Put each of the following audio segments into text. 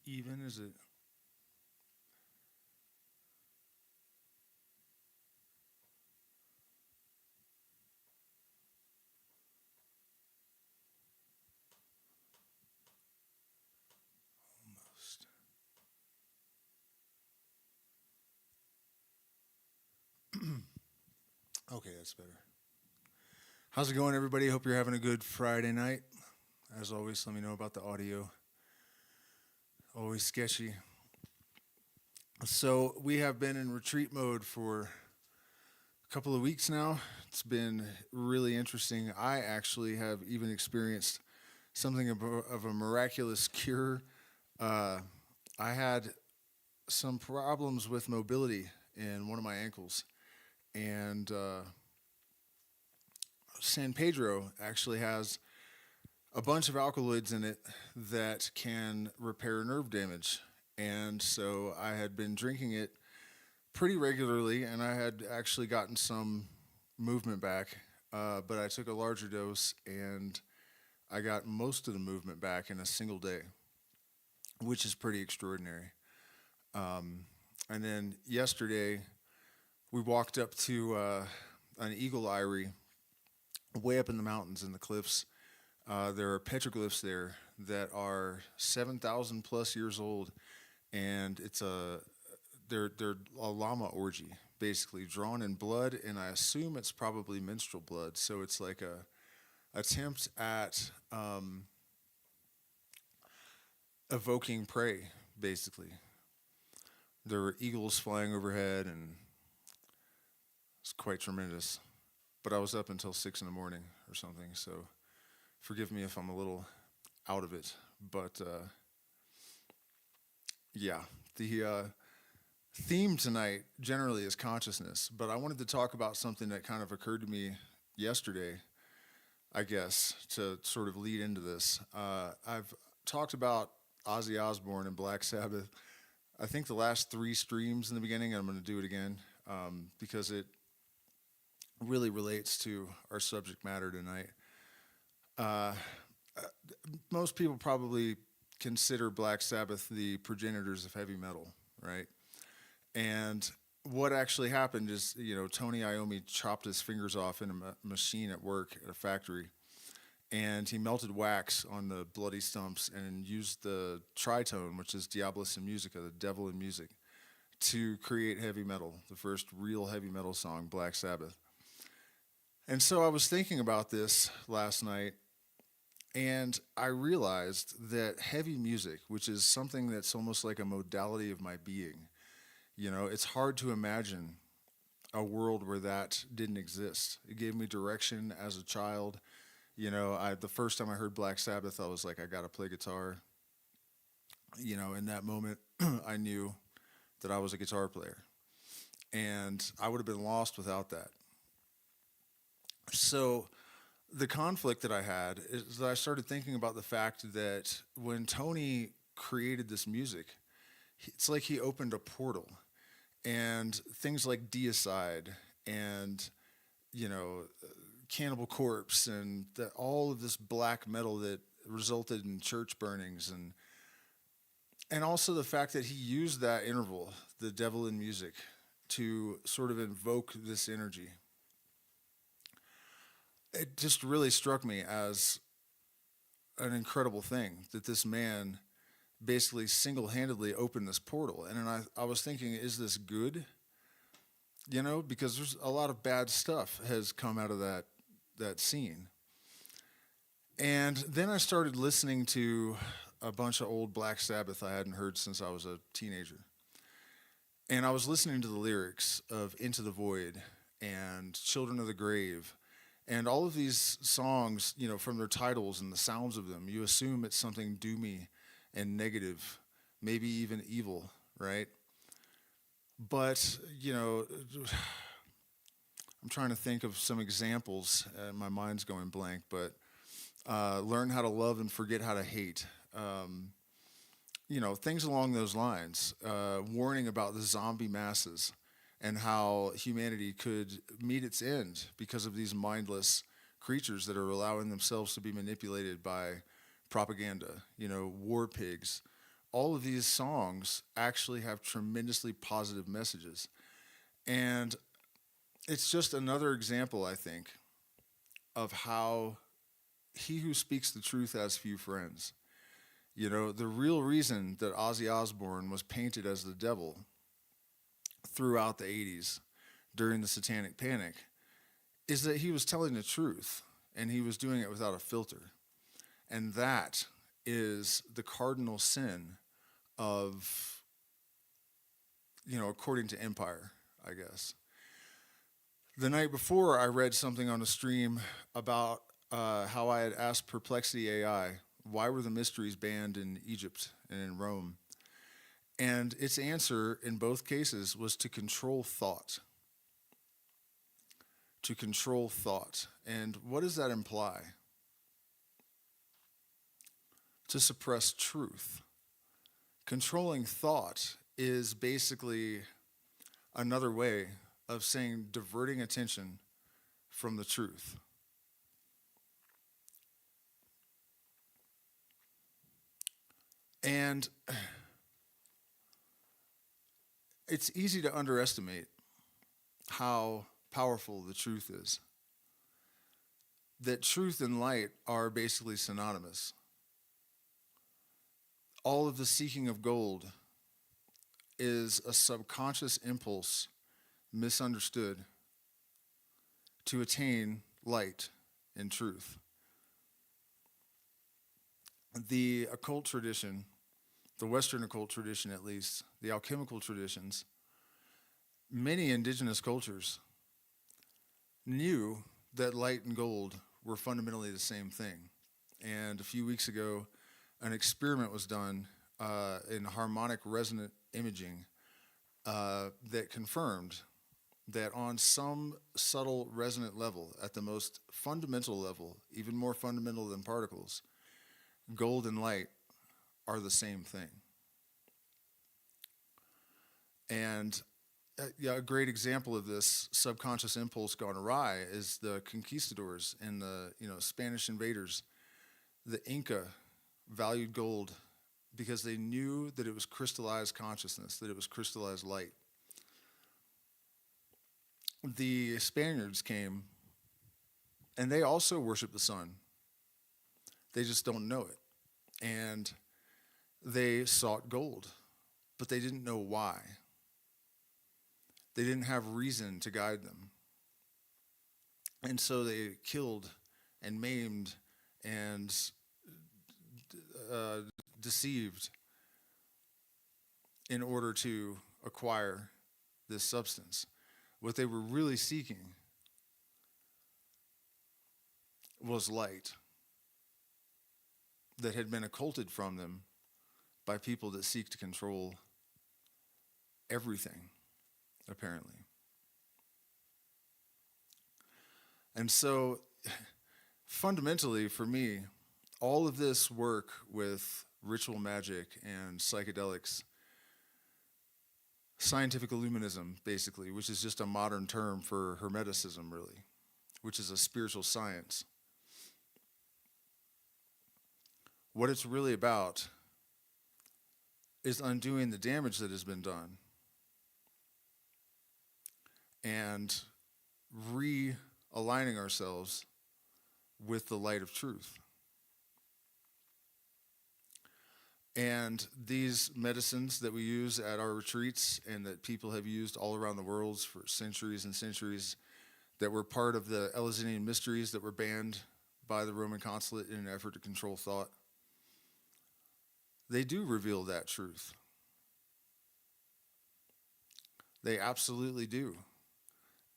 even? Is it? Almost. Okay, that's better. How's it going, everybody? Hope you're having a good Friday night. As always, let me know about the audio. Always sketchy. So, we have been in retreat mode for a couple of weeks now. It's been really interesting. I actually have even experienced something of a miraculous cure. Uh, I had some problems with mobility in one of my ankles, and San Pedro actually has a bunch of alkaloids in it that can repair nerve damage. And so I had been drinking it pretty regularly, and I had actually gotten some movement back. But I took a larger dose, and I got most of the movement back in a single day, which is pretty extraordinary. And then yesterday, we walked up to an eagle eyrie way up in the mountains in the cliffs. There are petroglyphs there that are 7,000 plus years old, and they're a llama orgy, basically drawn in blood, and I assume it's probably menstrual blood. So it's like a attempt at evoking prey, basically. There were eagles flying overhead, and it's quite tremendous. But I was up until 6 in the morning or something, so forgive me if I'm a little out of it. But yeah, the theme tonight generally is consciousness, but I wanted to talk about something that kind of occurred to me yesterday, I guess, to sort of lead into this. I've talked about Ozzy Osbourne and Black Sabbath. I think the last 3 streams in the beginning, and I'm going to do it again because it really relates to our subject matter tonight. Uh, Most people probably consider Black Sabbath the progenitors of heavy metal, right? And what actually happened is, Tony Iommi chopped his fingers off in a machine at work at a factory, and he melted wax on the bloody stumps and used the tritone, which is Diabolus in Musica, the devil in music, to create heavy metal, the first real heavy metal song, Black Sabbath. And so I was thinking about this last night, and I realized that heavy music, which is something that's almost like a modality of my being, it's hard to imagine a world where that didn't exist. It gave me direction as a child. The first time I heard Black Sabbath, I was like, I gotta play guitar. In that moment, I knew that I was a guitar player, and I would have been lost without that. So the conflict that I had is that I started thinking about the fact that when Tony created this music, it's like he opened a portal, and things like Deicide and you know Cannibal Corpse and all of this black metal that resulted in church burnings, and also the fact that he used that interval, the devil in music, to sort of invoke this energy. It just really struck me as an incredible thing that this man basically single-handedly opened this portal. And then I was thinking, is this good? Because there's a lot of bad stuff has come out of that scene. And then I started listening to a bunch of old Black Sabbath I hadn't heard since I was a teenager. And I was listening to the lyrics of Into the Void and Children of the Grave. And all of these songs, from their titles and the sounds of them, you assume it's something doomy and negative, maybe even evil, right? But, I'm trying to think of some examples. My mind's going blank, but learn how to love and forget how to hate. Things along those lines. Warning about the zombie masses and how humanity could meet its end because of these mindless creatures that are allowing themselves to be manipulated by propaganda, war pigs, all of these songs actually have tremendously positive messages. And it's just another example, I think, of how he who speaks the truth has few friends. You know, the real reason that Ozzy Osbourne was painted as the devil throughout the 80s during the Satanic Panic is that he was telling the truth and he was doing it without a filter. And that is the cardinal sin of, you know, according to Empire, I guess. The night before, I read something on a stream about how I had asked Perplexity AI, why were the mysteries banned in Egypt and in Rome? And its answer in both cases was to control thought. To control thought. And what does that imply? To suppress truth. Controlling thought is basically another way of saying diverting attention from the truth. And it's easy to underestimate how powerful the truth is. That truth and light are basically synonymous. All of the seeking of gold is a subconscious impulse, misunderstood, to attain light and truth. The occult tradition, the Western occult tradition at least, the alchemical traditions, many indigenous cultures knew that light and gold were fundamentally the same thing. And a few weeks ago, an experiment was done in harmonic resonant imaging that confirmed that on some subtle resonant level, at the most fundamental level, even more fundamental than particles, gold and light are the same thing. And a great example of this subconscious impulse gone awry is the conquistadors and the Spanish invaders. The Inca valued gold because they knew that it was crystallized consciousness, that it was crystallized light. The Spaniards came, and they also worship the sun. They just don't know it. And they sought gold, but they didn't know why. They didn't have reason to guide them. And so they killed and maimed and deceived in order to acquire this substance. What they were really seeking was light that had been occulted from them by people that seek to control everything, apparently. And so, fundamentally, for me, all of this work with ritual magic and psychedelics, scientific Illuminism, basically, which is just a modern term for Hermeticism, really, which is a spiritual science. What it's really about is undoing the damage that has been done and realigning ourselves with the light of truth. And these medicines that we use at our retreats and that people have used all around the world for centuries and centuries, that were part of the Eleusinian mysteries that were banned by the Roman consulate in an effort to control thought, they do reveal that truth. They absolutely do.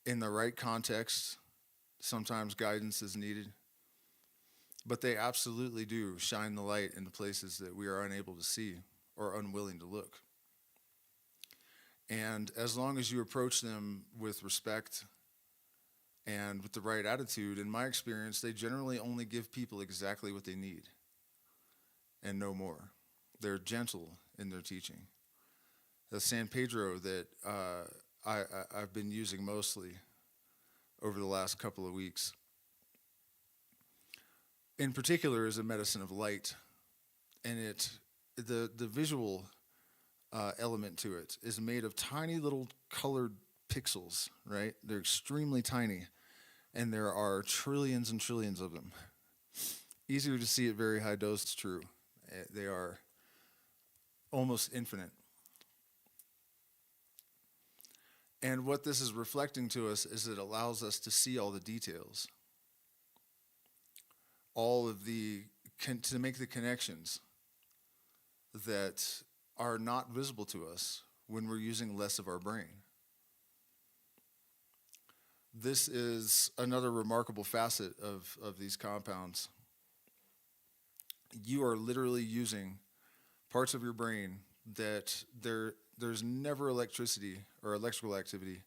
In the right context, sometimes guidance is needed. But they absolutely do shine the light into places that we are unable to see or unwilling to look. And as long as you approach them with respect and with the right attitude, in my experience, they generally only give people exactly what they need and no more. They're gentle in their teaching. The San Pedro that I've been using mostly over the last couple of weeks, in particular, is a medicine of light, and it the visual element to it is made of tiny little colored pixels, right? They're extremely tiny, and there are trillions and trillions of them. Easier to see at very high dose, it's true. They are almost infinite. And what this is reflecting to us is it allows us to see all the details, all of the, to make the connections that are not visible to us when we're using less of our brain. This is another remarkable facet of these compounds. You are literally using parts of your brain that there's never electricity or electrical activity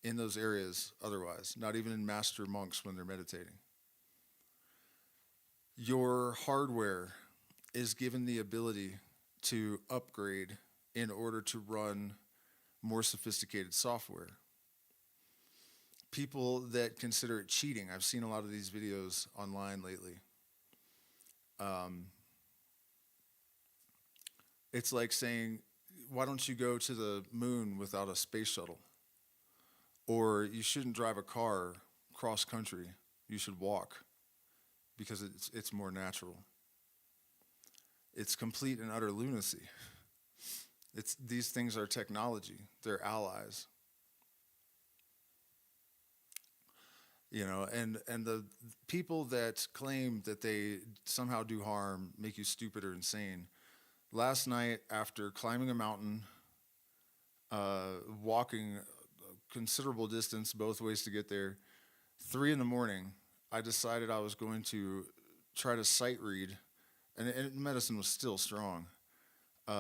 in those areas otherwise, not even in master monks when they're meditating. Your hardware is given the ability to upgrade in order to run more sophisticated software. People that consider it cheating, I've seen a lot of these videos online lately. It's like saying, why don't you go to the moon without a space shuttle? Or you shouldn't drive a car cross country, you should walk because it's more natural. It's complete and utter lunacy. These things are technology, they're allies. You know, and the people that claim that they somehow do harm, make you stupid or insane. Last night, after climbing a mountain, walking a considerable distance both ways to get there, 3 a.m, I decided I was going to try to sight read, and medicine was still strong, 2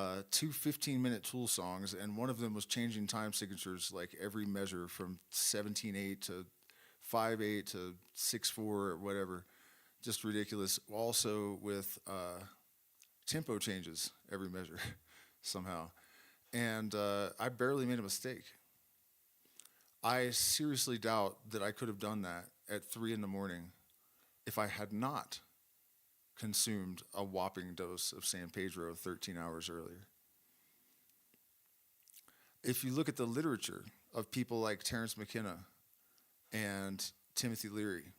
15-minute Tool songs, and one of them was changing time signatures like every measure from 17/8 to 5/8 to 6/4 or whatever, just ridiculous. Also with tempo changes every measure somehow, and I barely made a mistake. I seriously doubt that I could have done that at 3 a.m. if I had not consumed a whopping dose of San Pedro 13 hours earlier. If you look at the literature of people like Terence McKenna and Timothy Leary,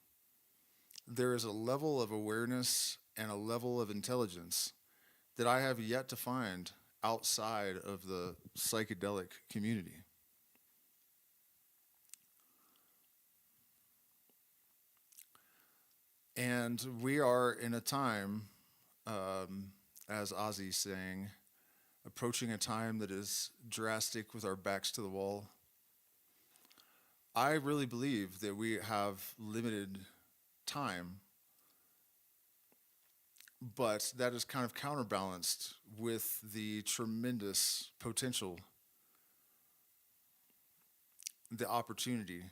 there is a level of awareness and a level of intelligence that I have yet to find outside of the psychedelic community. And we are in a time, as Ozzy's saying, approaching a time that is drastic with our backs to the wall. I really believe that we have limited time, but that is kind of counterbalanced with the tremendous potential, the opportunity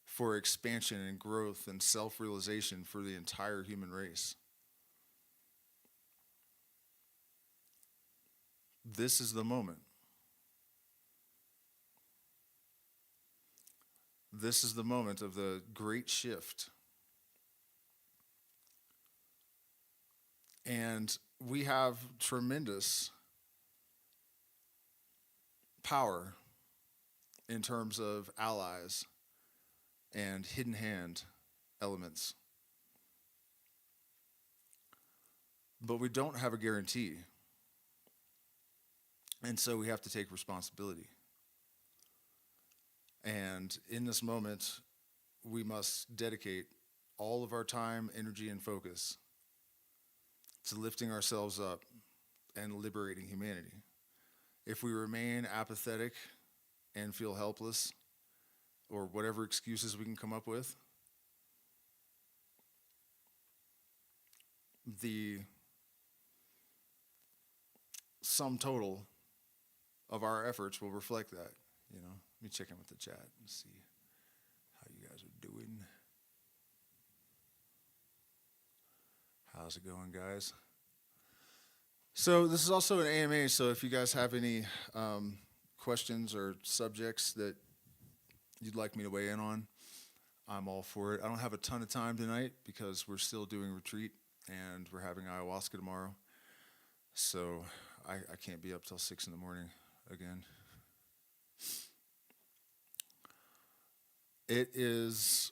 for expansion and growth and self-realization for the entire human race. This is the moment. This is the moment of the great shift. And we have tremendous power in terms of allies and hidden hand elements. But we don't have a guarantee. And so we have to take responsibility. And in this moment, we must dedicate all of our time, energy, and focus to lifting ourselves up and liberating humanity. If we remain apathetic and feel helpless, or whatever excuses we can come up with, the sum total of our efforts will reflect that. You know, let me check in with the chat and see how you guys are doing. How's it going, guys? So this is also an AMA, so if you guys have any questions or subjects that you'd like me to weigh in on, I'm all for it. I don't have a ton of time tonight because we're still doing retreat and we're having ayahuasca tomorrow. So I can't be up till 6 in the morning again. It is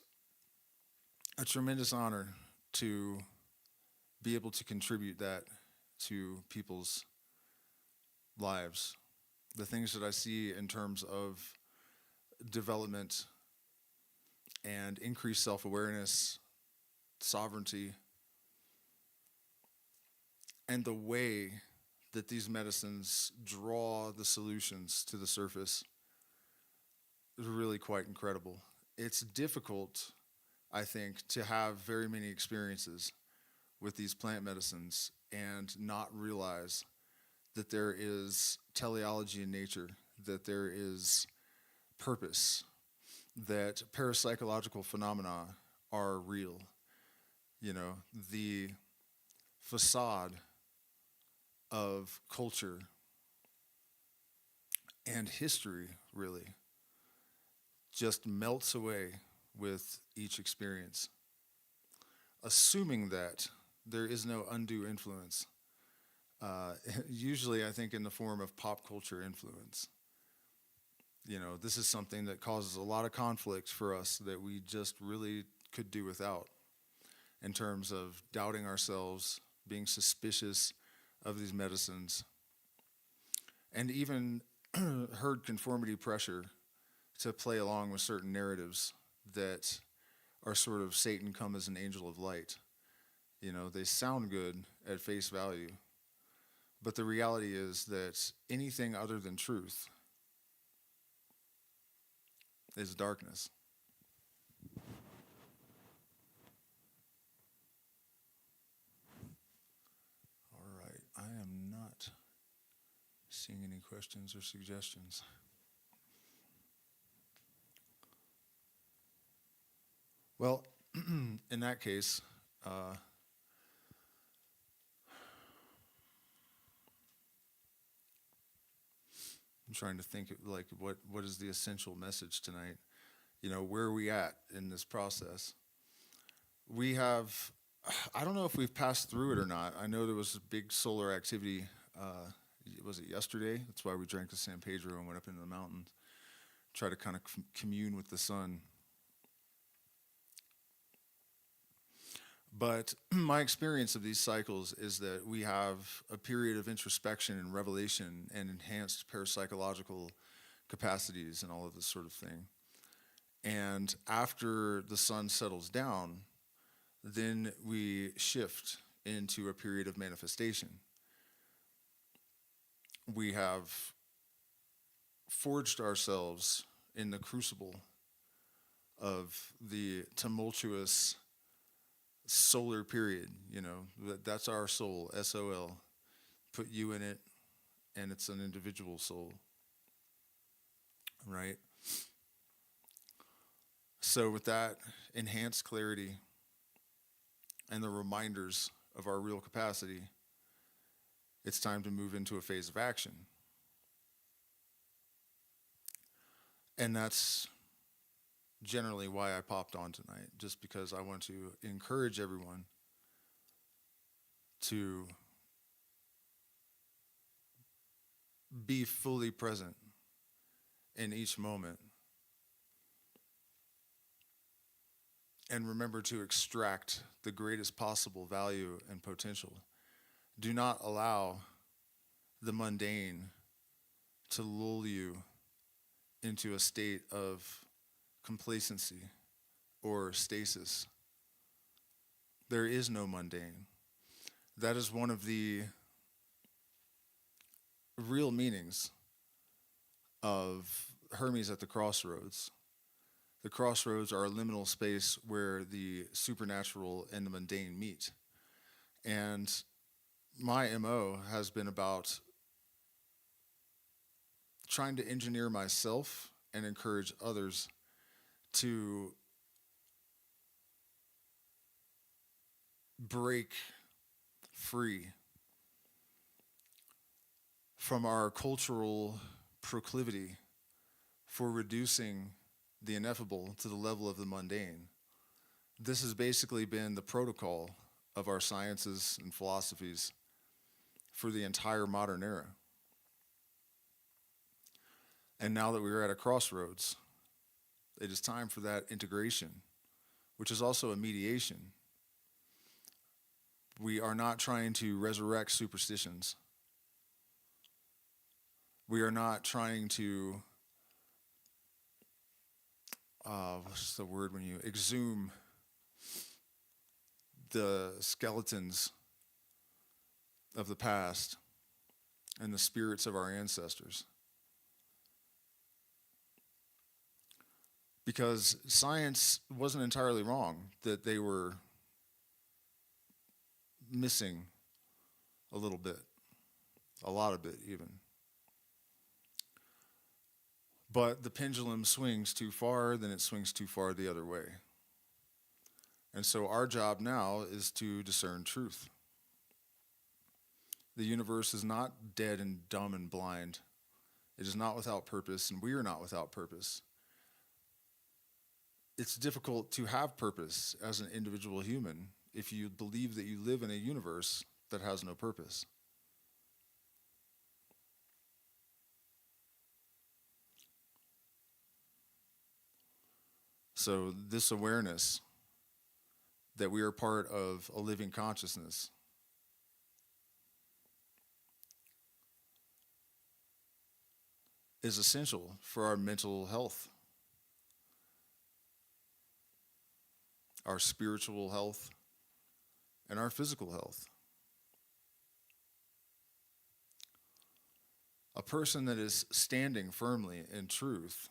a tremendous honor to be able to contribute that to people's lives. The things that I see in terms of development and increased self-awareness, sovereignty, and the way that these medicines draw the solutions to the surface is really quite incredible. It's difficult, I think, to have very many experiences with these plant medicines and not realize that there is teleology in nature, that there is purpose, that parapsychological phenomena are real. You know, the facade of culture and history really just melts away with each experience, assuming that there is no undue influence, usually I think in the form of pop culture influence. You know, this is something that causes a lot of conflict for us that we just really could do without, in terms of doubting ourselves, being suspicious of these medicines, and even herd conformity pressure to play along with certain narratives that are sort of Satan come as an angel of light. You know, they sound good at face value, but the reality is that anything other than truth is darkness. All right, I am not seeing any questions or suggestions. Well, in that case, I'm trying to think like what is the essential message tonight? You know, where are we at in this process? We have, I don't know if we've passed through it or not. I know there was a big solar activity. Was it yesterday? That's why we drank the San Pedro and went up into the mountains, try to kind of commune with the sun. But my experience of these cycles is that we have a period of introspection and revelation and enhanced parapsychological capacities and all of this sort of thing. And after the sun settles down, then we shift into a period of manifestation. We have forged ourselves in the crucible of the tumultuous solar period. You know, that's our soul, SOL. Put you in it, and it's an individual soul, right? So with that enhanced clarity and the reminders of our real capacity, it's time to move into a phase of action. And that's generally why I popped on tonight, just because I want to encourage everyone to be fully present in each moment and remember to extract the greatest possible value and potential. Do not allow the mundane to lull you into a state of complacency or stasis. There is no mundane. That is one of the real meanings of Hermes at the Crossroads. The crossroads are a liminal space where the supernatural and the mundane meet. And my MO has been about trying to engineer myself and encourage others to break free from our cultural proclivity for reducing the ineffable to the level of the mundane. This has basically been the protocol of our sciences and philosophies for the entire modern era. And now that we're at a crossroads, it is time for that integration, which is also a mediation. We are not trying to resurrect superstitions. We are not trying to, what's the word when you exhume the skeletons of the past and the spirits of our ancestors. Because science wasn't entirely wrong that they were missing a little bit, a lot of it even. But the pendulum swings too far, then it swings too far the other way. And so our job now is to discern truth. The universe is not dead and dumb and blind. It is not without purpose, and we are not without purpose. It's difficult to have purpose as an individual human if you believe that you live in a universe that has no purpose. So this awareness that we are part of a living consciousness is essential for our mental health, our spiritual health, and our physical health. A person that is standing firmly in truth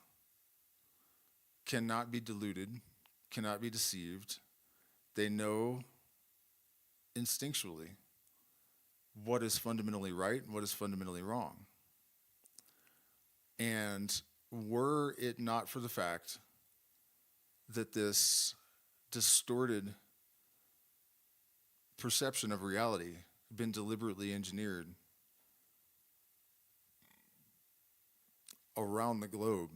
cannot be deluded, cannot be deceived. They know instinctually what is fundamentally right and what is fundamentally wrong. And were it not for the fact that this distorted perception of reality had been deliberately engineered around the globe,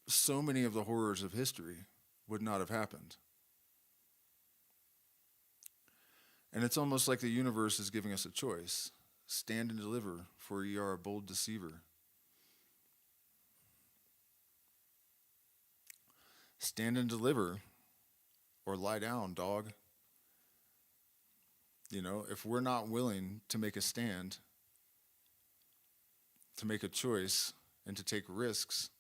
so many of the horrors of history would not have happened. And it's almost like the universe is giving us a choice. Stand and deliver, for ye are a bold deceiver. Stand and deliver, or lie down, dog. You know, if we're not willing to make a stand, to make a choice, and to take risks,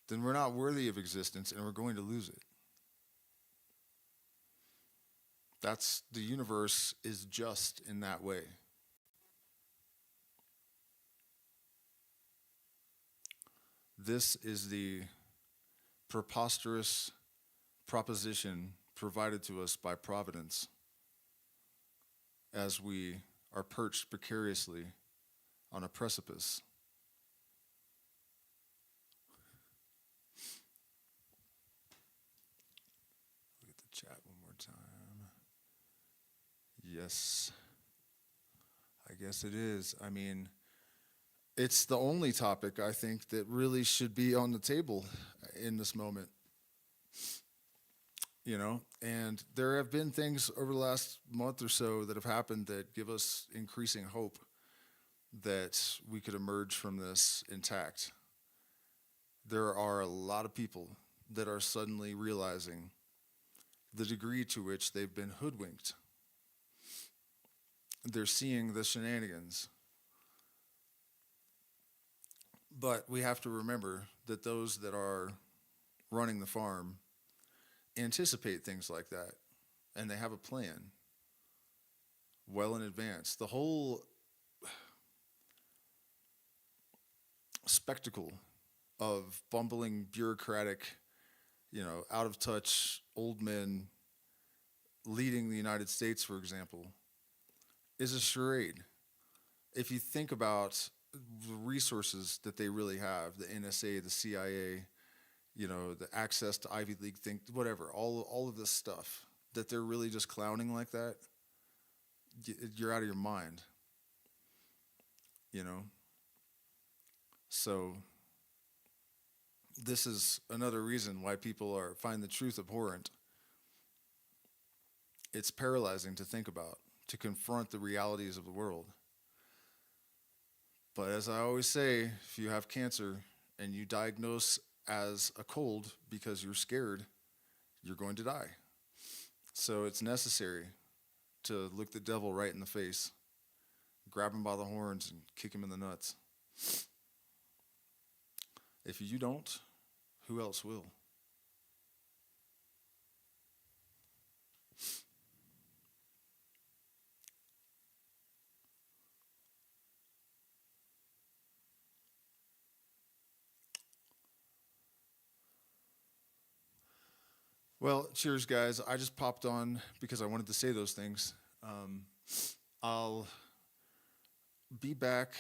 then we're not worthy of existence and we're going to lose it. The universe is just in that way. This is the preposterous proposition provided to us by Providence as we are perched precariously on a precipice. Look at the chat one more time. Yes, I guess it is. I mean, it's the only topic I think that really should be on the table in this moment. You know, and there have been things over the last month or so that have happened that give us increasing hope that we could emerge from this intact. There are a lot of people that are suddenly realizing the degree to which they've been hoodwinked. They're seeing the shenanigans. But we have to remember that those that are running the farm anticipate things like that, and they have a plan well in advance. The whole spectacle of bumbling, bureaucratic, out of touch old men leading the United States, for example, is a charade. If you think about the resources that they really have, the NSA, the CIA, the access to Ivy League whatever, all of this stuff, that they're really just clowning like that, you're out of your mind, So this is another reason why people find the truth abhorrent. It's paralyzing to think about, to confront the realities of the world. But as I always say, if you have cancer and you diagnose as a cold because you're scared, you're going to die. So it's necessary to look the devil right in the face, grab him by the horns, and kick him in the nuts. If you don't, who else will? Well, cheers, guys. I just popped on because I wanted to say those things. I'll be back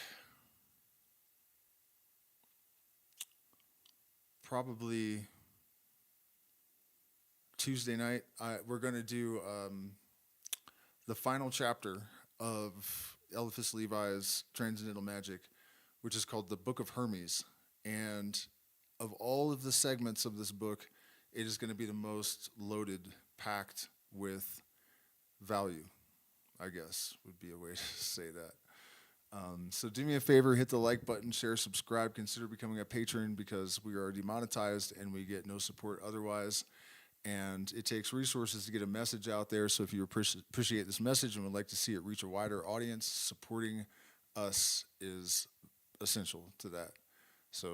probably Tuesday night. We're going to do the final chapter of Eliphas Levi's Transcendental Magic, which is called the Book of Hermes. And of all of the segments of this book, it is going to be the most loaded, packed with value, I guess, would be a way to say that. So do me a favor, hit the like button, share, subscribe, consider becoming a patron because we are demonetized and we get no support otherwise. And it takes resources to get a message out there. So if you appreciate this message and would like to see it reach a wider audience, supporting us is essential to that. So